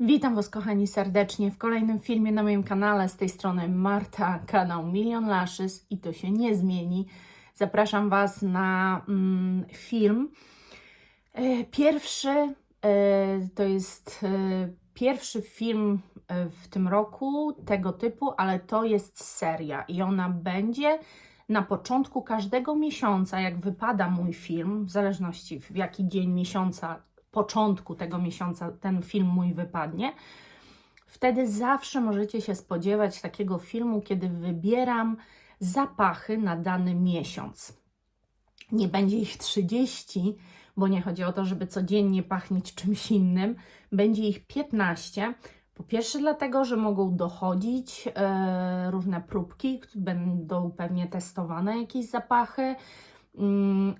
Witam Was, kochani, serdecznie w kolejnym filmie na moim kanale. Z tej strony Marta, kanał Million Lashes i to się nie zmieni. Zapraszam Was na film. Pierwszy to jest pierwszy film w tym roku tego typu, ale to jest seria i ona będzie na początku każdego miesiąca, jak wypada mój film, w zależności w jaki dzień miesiąca, początku tego miesiąca ten film mój wypadnie, wtedy zawsze możecie się spodziewać takiego filmu, kiedy wybieram zapachy na dany miesiąc. Nie będzie ich 30, bo nie chodzi o to, żeby codziennie pachnieć czymś innym. Będzie ich 15. Po pierwsze dlatego, że mogą dochodzić różne próbki, będą pewnie testowane jakieś zapachy,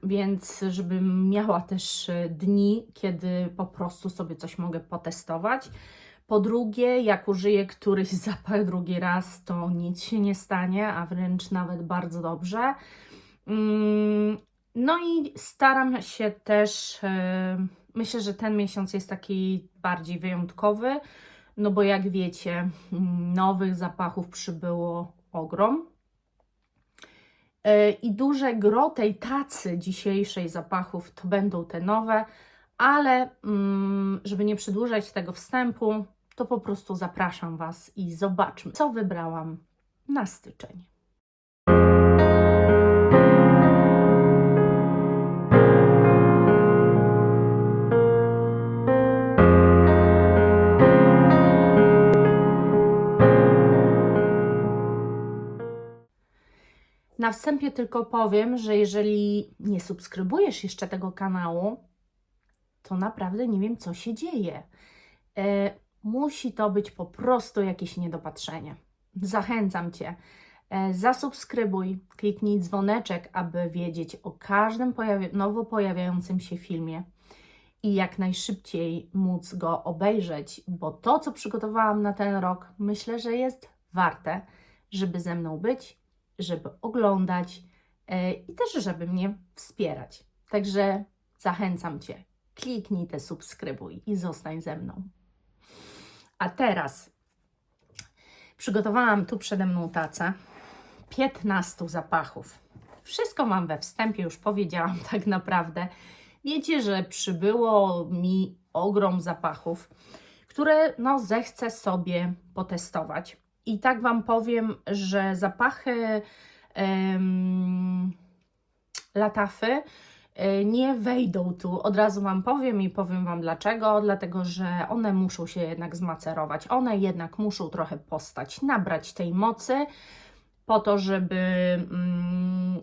więc żebym miała też dni, kiedy po prostu sobie coś mogę potestować. Po drugie, jak użyję któryś zapach drugi raz, to nic się nie stanie, a wręcz nawet bardzo dobrze. No i staram się też, myślę, że ten miesiąc jest taki bardziej wyjątkowy, no bo jak wiecie, nowych zapachów przybyło ogrom. I duże gro tej tacy dzisiejszej zapachów to będą te nowe, ale żeby nie przedłużać tego wstępu, to po prostu zapraszam Was i zobaczmy, co wybrałam na styczeń. Na wstępie tylko powiem, że jeżeli nie subskrybujesz jeszcze tego kanału, to naprawdę nie wiem, co się dzieje. Musi to być po prostu jakieś niedopatrzenie. Zachęcam Cię, zasubskrybuj, kliknij dzwoneczek, aby wiedzieć o każdym nowo pojawiającym się filmie i jak najszybciej móc go obejrzeć, bo to, co przygotowałam na ten rok, myślę, że jest warte, żeby ze mną być, żeby oglądać i też, żeby mnie wspierać. Także zachęcam Cię, kliknij te subskrybuj i zostań ze mną. A teraz przygotowałam tu przede mną tacę 15 zapachów. Wszystko Wam we wstępie już powiedziałam tak naprawdę. Wiecie, że przybyło mi ogrom zapachów, które zechcę sobie potestować. I tak Wam powiem, że zapachy Latafy nie wejdą tu. Od razu Wam powiem i powiem Wam dlaczego. Dlatego, że one muszą się jednak zmacerować. One jednak muszą trochę postać, nabrać tej mocy po to,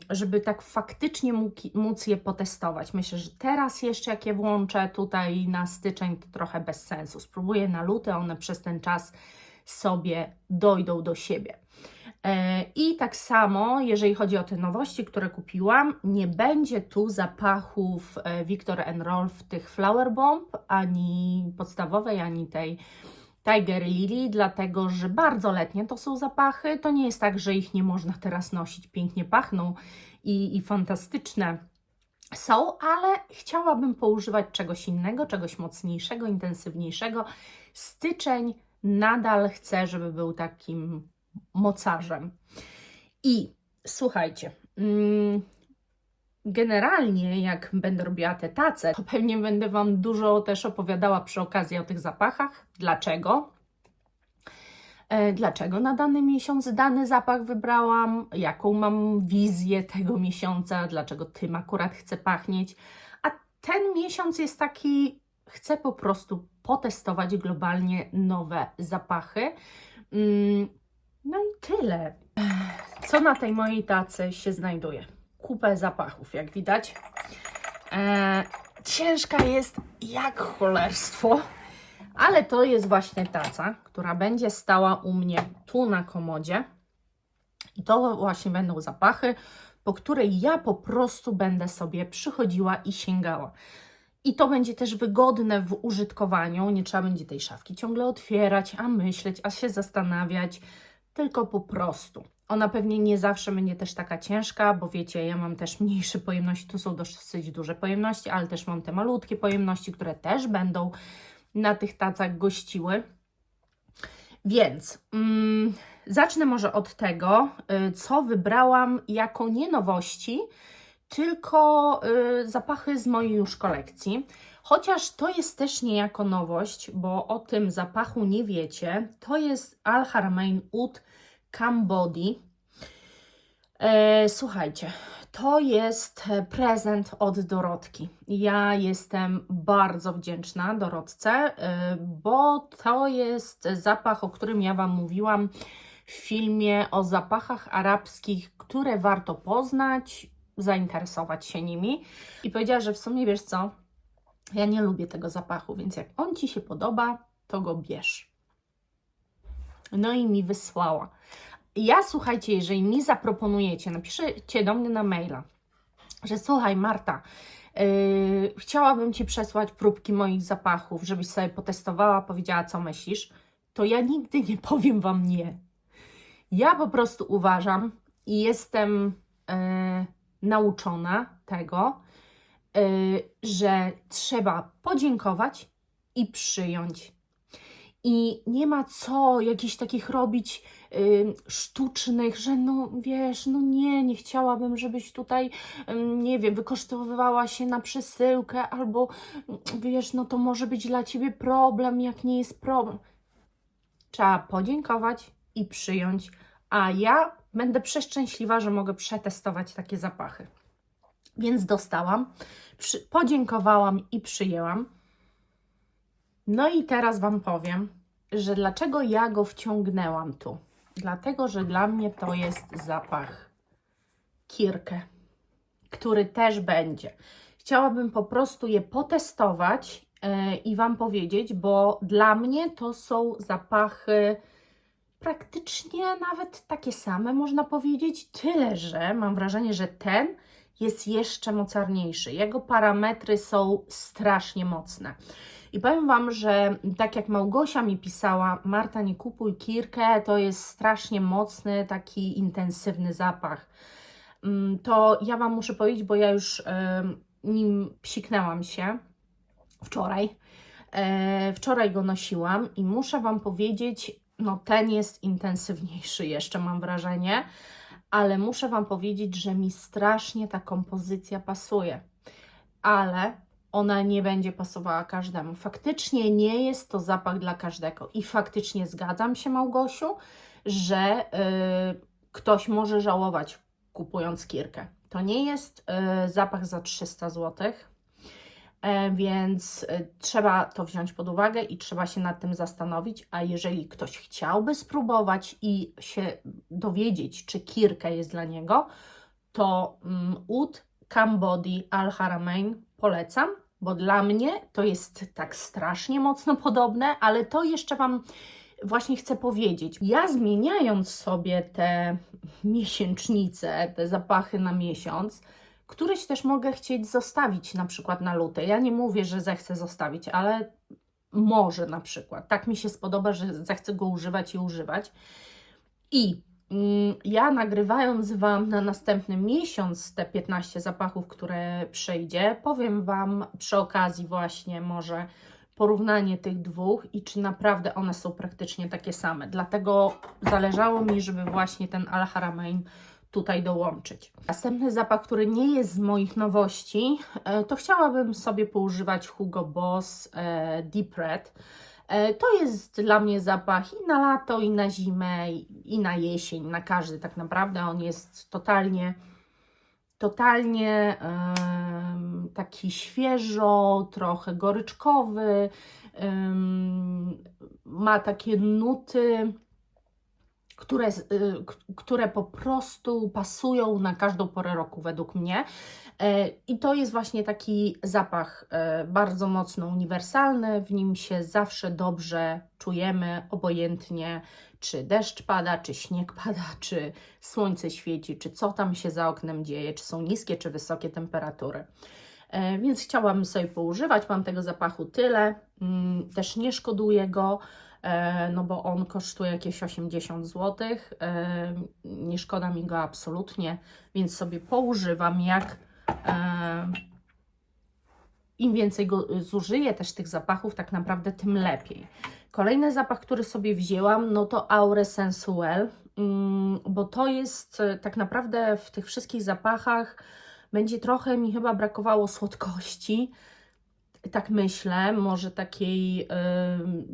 żeby tak faktycznie móc je potestować. Myślę, że teraz jeszcze jak je włączę tutaj na styczeń, to trochę bez sensu. Spróbuję na luty, one przez ten czas sobie dojdą do siebie. I tak samo, jeżeli chodzi o te nowości, które kupiłam, nie będzie tu zapachów Viktor & Rolf, tych Flower Bomb, ani podstawowej, ani tej Tiger Lily, dlatego że bardzo letnie to są zapachy. To nie jest tak, że ich nie można teraz nosić, pięknie pachną i fantastyczne są, ale chciałabym poużywać czegoś innego, czegoś mocniejszego, intensywniejszego. Styczeń nadal chcę, żeby był takim mocarzem. I słuchajcie, generalnie jak będę robiła te tace, to pewnie będę Wam dużo też opowiadała przy okazji o tych zapachach. Dlaczego? Dlaczego na dany miesiąc dany zapach wybrałam, jaką mam wizję tego miesiąca, dlaczego tym akurat chcę pachnieć. A ten miesiąc jest taki, chcę po prostu potestować globalnie nowe zapachy. No i tyle. Co na tej mojej tacy się znajduje? Kupę zapachów, jak widać. Ciężka jest jak cholerstwo, ale to jest właśnie taca, która będzie stała u mnie tu na komodzie. I to właśnie będą zapachy, po które ja po prostu będę sobie przychodziła i sięgała. I to będzie też wygodne w użytkowaniu. Nie trzeba będzie tej szafki ciągle otwierać, a myśleć, a się zastanawiać, tylko po prostu. Ona pewnie nie zawsze będzie też taka ciężka, bo wiecie, ja mam też mniejsze pojemności, tu są dosyć duże pojemności, ale też mam te malutkie pojemności, które też będą na tych tacach gościły. Więc zacznę może od tego, co wybrałam jako nie nowości, tylko zapachy z mojej już kolekcji. Chociaż to jest też niejako nowość, bo o tym zapachu nie wiecie. To jest Al Haramain Oud Calm Body. Słuchajcie, to jest prezent od Dorotki. Ja jestem bardzo wdzięczna Dorotce, bo to jest zapach, o którym ja Wam mówiłam w filmie o zapachach arabskich, które warto poznać, zainteresować się nimi. I powiedziała, że w sumie wiesz co, ja nie lubię tego zapachu, więc jak on Ci się podoba, to go bierz. No i mi wysłała. Ja, słuchajcie, jeżeli mi zaproponujecie, napiszecie do mnie na maila, że słuchaj Marta, chciałabym Ci przesłać próbki moich zapachów, żebyś sobie potestowała, powiedziała co myślisz, to ja nigdy nie powiem Wam nie. Ja po prostu uważam i jestem nauczona tego, że trzeba podziękować i przyjąć. I nie ma co jakichś takich robić sztucznych, że no wiesz, no nie chciałabym, żebyś tutaj, nie wiem, wykorzystywała się na przesyłkę, albo wiesz, no to może być dla Ciebie problem, jak nie jest problem. Trzeba podziękować i przyjąć, a ja będę przeszczęśliwa, że mogę przetestować takie zapachy. Więc dostałam, podziękowałam i przyjęłam. No i teraz Wam powiem, że dlaczego ja go wciągnęłam tu. Dlatego, że dla mnie to jest zapach Kirke, który też będzie. Chciałabym po prostu je potestować i Wam powiedzieć, bo dla mnie to są zapachy praktycznie nawet takie same, można powiedzieć. Tyle, że mam wrażenie, że ten jest jeszcze mocarniejszy. Jego parametry są strasznie mocne. I powiem Wam, że tak jak Małgosia mi pisała, Marta, nie kupuj Kirke, to jest strasznie mocny, taki intensywny zapach. To ja Wam muszę powiedzieć, bo ja już nim psiknęłam się wczoraj. Wczoraj go nosiłam i muszę Wam powiedzieć, no ten jest intensywniejszy jeszcze, mam wrażenie, ale muszę Wam powiedzieć, że mi strasznie ta kompozycja pasuje. Ale ona nie będzie pasowała każdemu. Faktycznie nie jest to zapach dla każdego. I faktycznie zgadzam się, Małgosiu, że ktoś może żałować kupując Kirkę. To nie jest zapach za 300 zł, więc trzeba to wziąć pod uwagę i trzeba się nad tym zastanowić. A jeżeli ktoś chciałby spróbować i się dowiedzieć, czy Kirka jest dla niego, to Oud Calm Body Al Haramain polecam, bo dla mnie to jest tak strasznie mocno podobne, ale to jeszcze Wam właśnie chcę powiedzieć. Ja zmieniając sobie te miesięcznice, te zapachy na miesiąc, któreś też mogę chcieć zostawić na przykład na luty. Ja nie mówię, że zechcę zostawić, ale może na przykład. Tak mi się spodoba, że zechcę go używać i używać. I ja nagrywając Wam na następny miesiąc te 15 zapachów, które przejdzie, powiem Wam przy okazji właśnie może porównanie tych dwóch i czy naprawdę one są praktycznie takie same. Dlatego zależało mi, żeby właśnie ten Al Haramain tutaj dołączyć. Następny zapach, który nie jest z moich nowości, to chciałabym sobie poużywać Hugo Boss Deep Red. To jest dla mnie zapach i na lato, i na zimę, i na jesień, na każdy tak naprawdę. On jest totalnie taki świeżo, trochę goryczkowy, ma takie nuty, które po prostu pasują na każdą porę roku według mnie. I to jest właśnie taki zapach bardzo mocno uniwersalny, w nim się zawsze dobrze czujemy, obojętnie czy deszcz pada, czy śnieg pada, czy słońce świeci, czy co tam się za oknem dzieje, czy są niskie, czy wysokie temperatury. Więc chciałabym sobie poużywać, mam tego zapachu tyle, też nie szkoduję go, no bo on kosztuje jakieś 80 zł, nie szkoda mi go absolutnie, więc sobie poużywam im więcej go zużyję też tych zapachów, tak naprawdę tym lepiej. Kolejny zapach, który sobie wzięłam, no to Aure Sensuel, bo to jest tak naprawdę w tych wszystkich zapachach będzie trochę mi chyba brakowało słodkości. Tak myślę, może takiej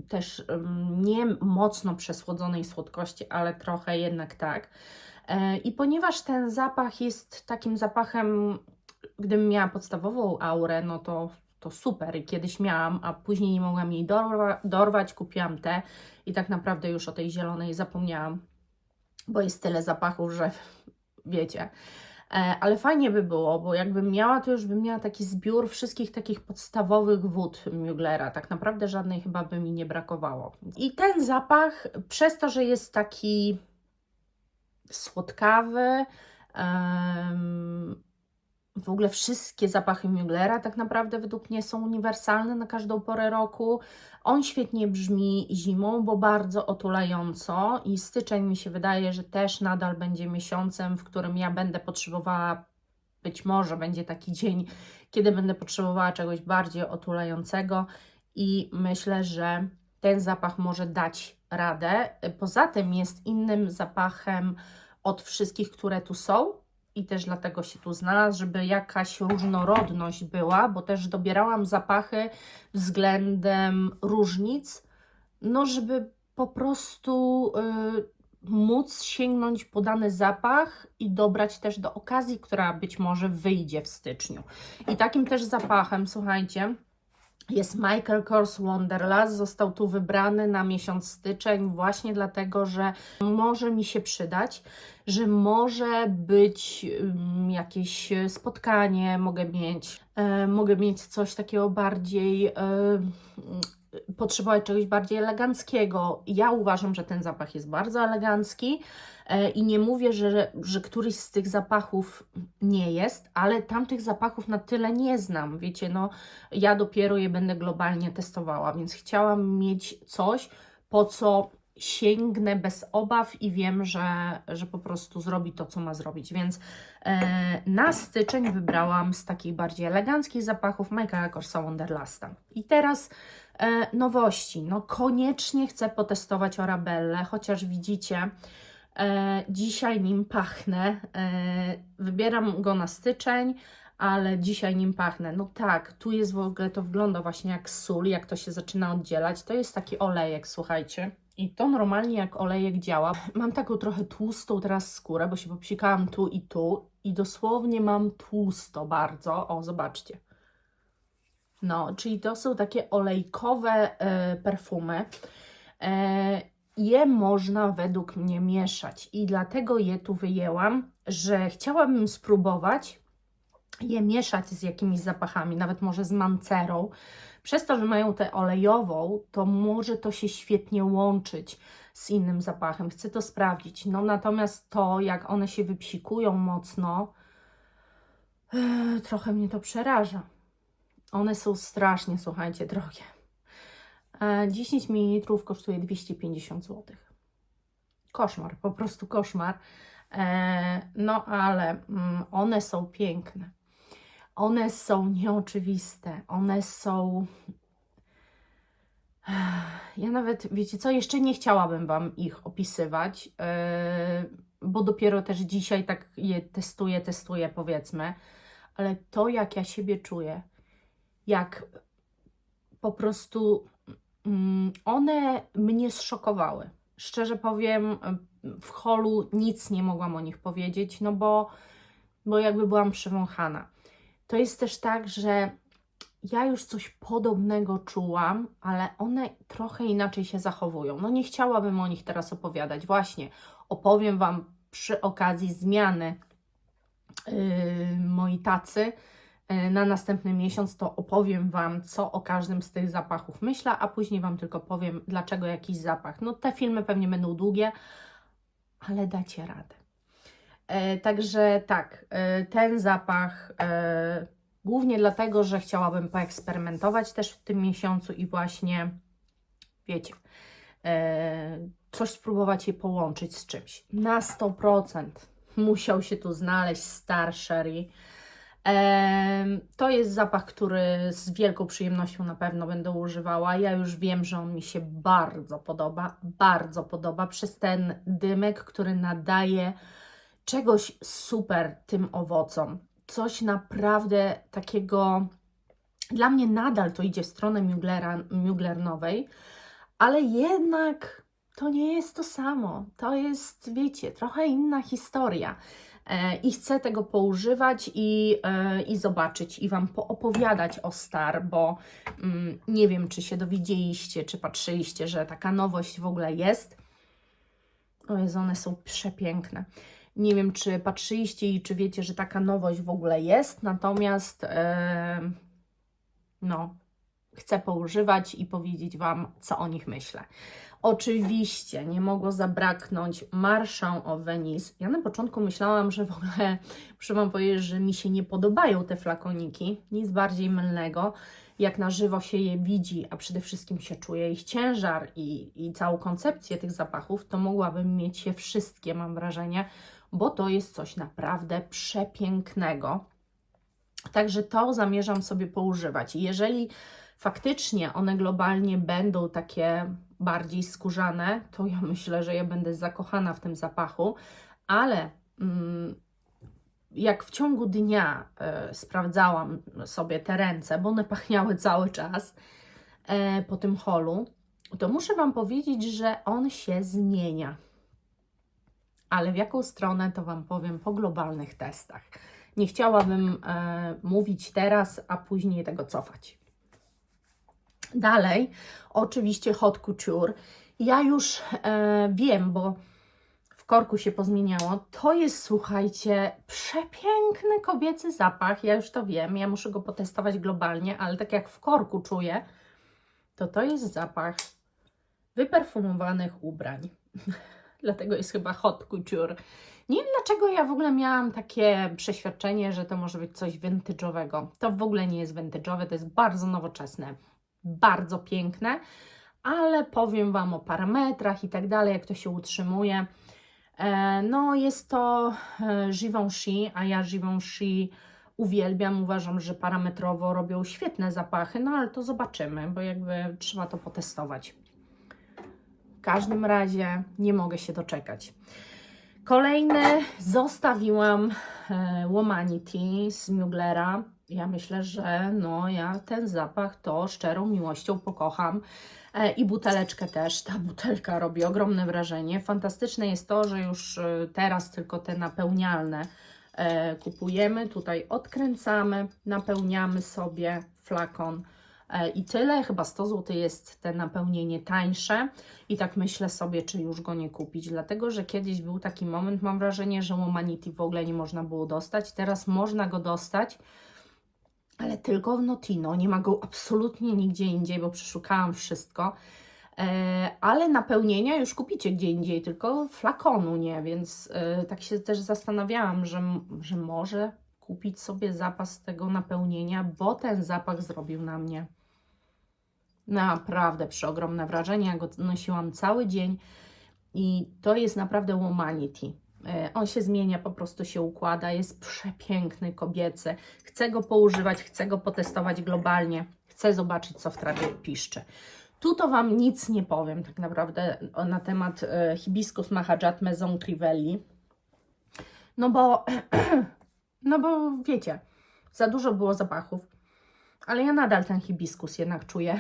też nie mocno przesłodzonej słodkości, ale trochę jednak tak. I ponieważ ten zapach jest takim zapachem, gdybym miała podstawową aurę, no to super. I kiedyś miałam, a później nie mogłam jej dorwać, kupiłam tę i tak naprawdę już o tej zielonej zapomniałam, bo jest tyle zapachów, że wiecie. Ale fajnie by było, bo jakbym miała, to już bym miała taki zbiór wszystkich takich podstawowych wód Muglera. Tak naprawdę żadnej chyba by mi nie brakowało. I ten zapach, przez to, że jest taki słodkawy, w ogóle wszystkie zapachy Muglera tak naprawdę według mnie są uniwersalne na każdą porę roku. On świetnie brzmi zimą, bo bardzo otulająco i styczeń mi się wydaje, że też nadal będzie miesiącem, w którym ja będę potrzebowała, być może będzie taki dzień, kiedy będę potrzebowała czegoś bardziej otulającego i myślę, że ten zapach może dać radę. Poza tym jest innym zapachem od wszystkich, które tu są. I też dlatego się tu znalazł, żeby jakaś różnorodność była, bo też dobierałam zapachy względem różnic, no żeby po prostu móc sięgnąć po dany zapach i dobrać też do okazji, która być może wyjdzie w styczniu. I takim też zapachem, słuchajcie, jest Michael Kors Wanderlust. Został tu wybrany na miesiąc styczeń właśnie dlatego, że może mi się przydać, że może być jakieś spotkanie, mogę mieć coś takiego bardziej, potrzebować czegoś bardziej eleganckiego. Ja uważam, że ten zapach jest bardzo elegancki i nie mówię, że któryś z tych zapachów nie jest, ale tamtych zapachów na tyle nie znam. Wiecie, no ja dopiero je będę globalnie testowała, więc chciałam mieć coś, po co sięgnę bez obaw i wiem, że po prostu zrobi to, co ma zrobić. Więc na styczeń wybrałam z takich bardziej eleganckich zapachów Michaela Korsa Wanderlusta. I teraz nowości. No koniecznie chcę potestować Orabellę, chociaż widzicie, dzisiaj nim pachnę. Wybieram go na styczeń, ale dzisiaj nim pachnę. No tak, tu jest w ogóle, to wygląda właśnie jak sól, jak to się zaczyna oddzielać. To jest taki olejek, słuchajcie. I to normalnie jak olejek działa. Mam taką trochę tłustą teraz skórę, bo się popsikałam tu i dosłownie mam tłusto bardzo. O, zobaczcie. No, czyli to są takie olejkowe perfumy. Je można według mnie mieszać i dlatego je tu wyjęłam, że chciałabym spróbować je mieszać z jakimiś zapachami, nawet może z mancerą. Przez to, że mają tę olejową, to może to się świetnie łączyć z innym zapachem. Chcę to sprawdzić. No natomiast to, jak one się wypsikują mocno, trochę mnie to przeraża. One są strasznie, słuchajcie, drogie. 10 ml kosztuje 250 zł. Koszmar, po prostu koszmar. No ale one są piękne. One są nieoczywiste. One są... Ja nawet, wiecie co, jeszcze nie chciałabym Wam ich opisywać, bo dopiero też dzisiaj tak je testuję powiedzmy. Ale to, jak ja siebie czuję, jak po prostu one mnie zszokowały. Szczerze powiem, w holu nic nie mogłam o nich powiedzieć, no bo jakby byłam przewąchana. To jest też tak, że ja już coś podobnego czułam, ale one trochę inaczej się zachowują. No nie chciałabym o nich teraz opowiadać. Właśnie opowiem Wam przy okazji zmiany mojej tacy na następny miesiąc, to opowiem Wam, co o każdym z tych zapachów myślę, a później Wam tylko powiem, dlaczego jakiś zapach. No te filmy pewnie będą długie, ale dacie radę. Także tak, ten zapach głównie dlatego, że chciałabym poeksperymentować też w tym miesiącu i właśnie, wiecie, coś spróbować je połączyć z czymś. Na 100% musiał się tu znaleźć Star Sherry. To jest zapach, który z wielką przyjemnością na pewno będę używała. Ja już wiem, że on mi się bardzo podoba przez ten dymek, który nadaje czegoś super tym owocom. Coś naprawdę takiego, dla mnie nadal to idzie w stronę muglernowej, ale jednak to nie jest to samo. To jest, wiecie, trochę inna historia. I chcę tego poużywać i zobaczyć i Wam poopowiadać o Star, bo nie wiem, czy się dowiedzieliście, czy patrzyliście, że taka nowość w ogóle jest. O Jezu, one są przepiękne. Nie wiem, czy patrzyliście i czy wiecie, że taka nowość w ogóle jest, natomiast no, chcę poużywać i powiedzieć Wam, co o nich myślę. Oczywiście nie mogło zabraknąć Marchand of Venice. Ja na początku myślałam, że w ogóle, muszę Wam powiedzieć, że mi się nie podobają te flakoniki. Nic bardziej mylnego. Jak na żywo się je widzi, a przede wszystkim się czuje ich ciężar i całą koncepcję tych zapachów, to mogłabym mieć je wszystkie, mam wrażenie, bo to jest coś naprawdę przepięknego. Także to zamierzam sobie poużywać. I jeżeli faktycznie one globalnie będą takie bardziej skórzane, to ja myślę, że ja będę zakochana w tym zapachu, ale jak w ciągu dnia sprawdzałam sobie te ręce, bo one pachniały cały czas po tym holu, to muszę Wam powiedzieć, że on się zmienia. Ale w jaką stronę, to Wam powiem po globalnych testach. Nie chciałabym mówić teraz, a później tego cofać. Dalej, oczywiście haute couture. Ja już wiem, bo w korku się pozmieniało. To jest, słuchajcie, przepiękny kobiecy zapach. Ja już to wiem, ja muszę go potestować globalnie, ale tak jak w korku czuję, to jest zapach wyperfumowanych ubrań. Dlatego jest chyba haute couture. Nie wiem, dlaczego ja w ogóle miałam takie przeświadczenie, że to może być coś vintage'owego. To w ogóle nie jest vintage'owe, to jest bardzo nowoczesne, bardzo piękne, ale powiem Wam o parametrach i tak dalej, jak to się utrzymuje. No jest to Givenchy, a ja Givenchy uwielbiam, uważam, że parametrowo robią świetne zapachy, no ale to zobaczymy, bo jakby trzeba to potestować. W każdym razie nie mogę się doczekać. Kolejny zostawiłam Womanity z Muglera. Ja myślę, że no ja ten zapach to szczerą miłością pokocham. I buteleczkę też. Ta butelka robi ogromne wrażenie. Fantastyczne jest to, że już teraz tylko te napełnialne kupujemy. Tutaj odkręcamy, napełniamy sobie flakon i tyle. Chyba 100 zł jest te napełnienie tańsze i tak myślę sobie, czy już go nie kupić, dlatego, że kiedyś był taki moment, mam wrażenie, że Womanity w ogóle nie można było dostać. Teraz można go dostać, ale tylko w Notino. Nie ma go absolutnie nigdzie indziej, bo przeszukałam wszystko. Ale napełnienia już kupicie gdzie indziej, tylko flakonu nie, więc tak się też zastanawiałam, że może kupić sobie zapas tego napełnienia, bo ten zapach zrobił na mnie naprawdę przeogromne wrażenie. Ja go nosiłam cały dzień i to jest naprawdę Womanity. On się zmienia, po prostu się układa, jest przepiękny, kobiecy. Chcę go poużywać, chcę go potestować globalnie, chcę zobaczyć, co w trawie piszczy. Tu to Wam nic nie powiem tak naprawdę na temat Hibiscus Mahajat Maison Crivelli. No bo wiecie, za dużo było zapachów, ale ja nadal ten hibiskus jednak czuję,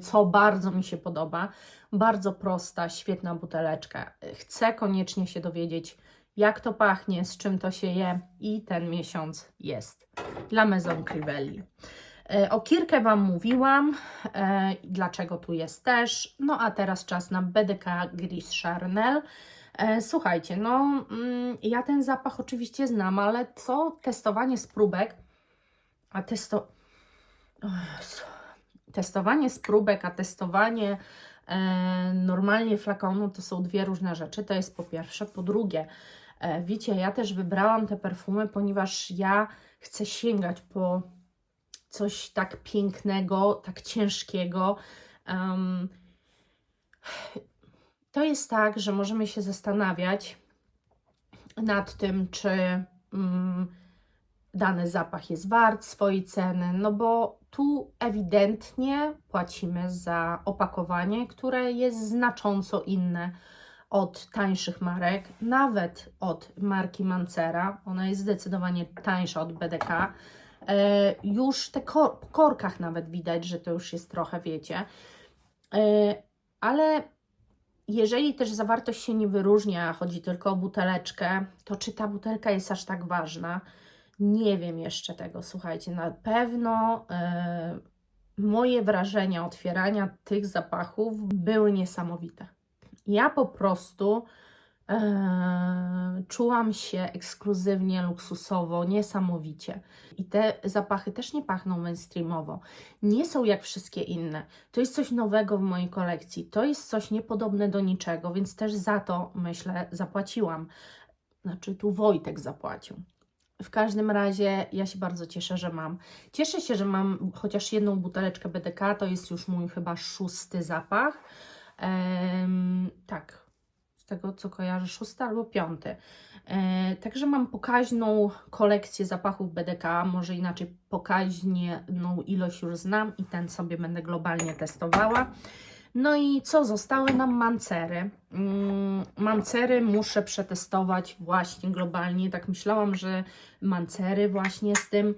co bardzo mi się podoba. Bardzo prosta, świetna buteleczka. Chcę koniecznie się dowiedzieć, jak to pachnie, z czym to się je i ten miesiąc jest dla Maison Crivelli. O Kirkę Wam mówiłam, dlaczego tu jest też. No a teraz czas na BDK Gris Charnel. Słuchajcie, no ja ten zapach oczywiście znam, ale co testowanie spróbek, a testowanie spróbek, a testowanie normalnie flakonu to są dwie różne rzeczy. To jest po pierwsze. Po drugie, wiecie, ja też wybrałam te perfumy, ponieważ ja chcę sięgać po coś tak pięknego, tak ciężkiego. To jest tak, że możemy się zastanawiać nad tym, czy dany zapach jest wart swojej ceny, no bo tu ewidentnie płacimy za opakowanie, które jest znacząco inne od tańszych marek, nawet od marki Mancera. Ona jest zdecydowanie tańsza od BDK. Już po korkach nawet widać, że to już jest trochę, wiecie. Ale jeżeli też zawartość się nie wyróżnia, chodzi tylko o buteleczkę, to czy ta butelka jest aż tak ważna? Nie wiem jeszcze tego, słuchajcie. Na pewno moje wrażenia otwierania tych zapachów były niesamowite. Ja po prostu czułam się ekskluzywnie, luksusowo, niesamowicie. I te zapachy też nie pachną mainstreamowo. Nie są jak wszystkie inne. To jest coś nowego w mojej kolekcji. To jest coś niepodobne do niczego, więc też za to, myślę, zapłaciłam. Znaczy, tu Wojtek zapłacił. W każdym razie ja się bardzo cieszę, że mam. Cieszę się, że mam chociaż jedną buteleczkę BDK. To jest już mój chyba 6. zapach. Tak, z tego co kojarzę, 6. albo 5. Także mam pokaźną kolekcję zapachów BDK, może inaczej pokaźną ilość już znam i ten sobie będę globalnie testowała. No i co? Zostały nam Mancery. Mancery muszę przetestować właśnie globalnie. Tak myślałam, że Mancery właśnie z tym,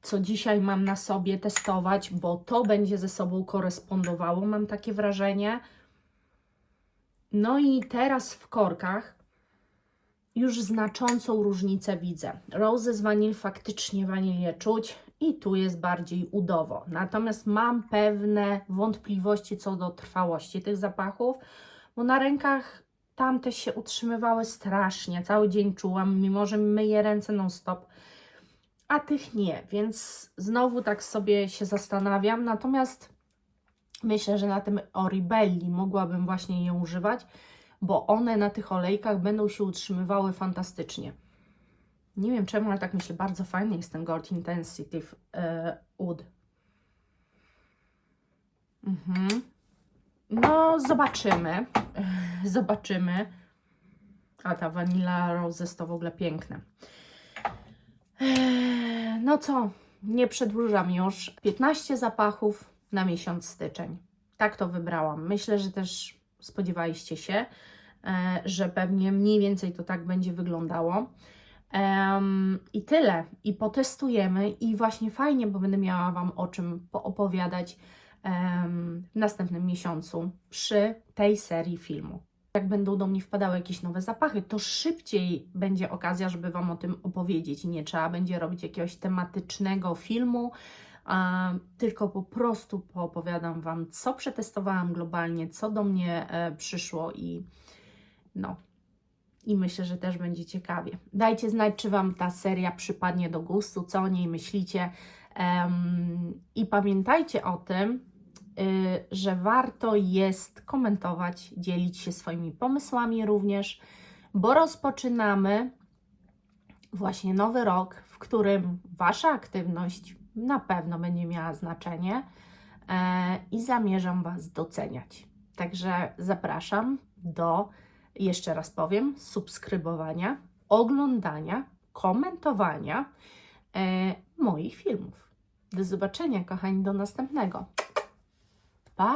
co dzisiaj mam na sobie, testować, bo to będzie ze sobą korespondowało, mam takie wrażenie. No i teraz w korkach już znaczącą różnicę widzę. Roses Vanille, faktycznie wanilię czuć i tu jest bardziej udowo. Natomiast mam pewne wątpliwości co do trwałości tych zapachów, bo na rękach tamte się utrzymywały strasznie. Cały dzień czułam, mimo że myję ręce non-stop, a tych nie, więc znowu tak sobie się zastanawiam. Natomiast myślę, że na tym Oribelli mogłabym właśnie je używać, bo one na tych olejkach będą się utrzymywały fantastycznie. Nie wiem czemu, ale tak myślę, bardzo fajny jest ten Gold Intensity Oud. No, zobaczymy. Zobaczymy. A ta Vanilla Roses to w ogóle piękne. No co, nie przedłużam już. 15 zapachów na miesiąc styczeń. Tak to wybrałam. Myślę, że też spodziewaliście się, że pewnie mniej więcej to tak będzie wyglądało. I tyle. I potestujemy. I właśnie fajnie, bo będę miała Wam o czym poopowiadać w następnym miesiącu przy tej serii filmu. Jak będą do mnie wpadały jakieś nowe zapachy, to szybciej będzie okazja, żeby Wam o tym opowiedzieć i nie trzeba będzie robić jakiegoś tematycznego filmu, tylko po prostu poopowiadam Wam, co przetestowałam globalnie, co do mnie przyszło i no. I myślę, że też będzie ciekawie. Dajcie znać, czy Wam ta seria przypadnie do gustu, co o niej myślicie. I pamiętajcie o tym, że warto jest komentować, dzielić się swoimi pomysłami również, bo rozpoczynamy właśnie nowy rok, w którym Wasza aktywność na pewno będzie miała znaczenie i zamierzam Was doceniać. Także zapraszam do, jeszcze raz powiem, subskrybowania, oglądania, komentowania moich filmów. Do zobaczenia, kochani, do następnego. Pa!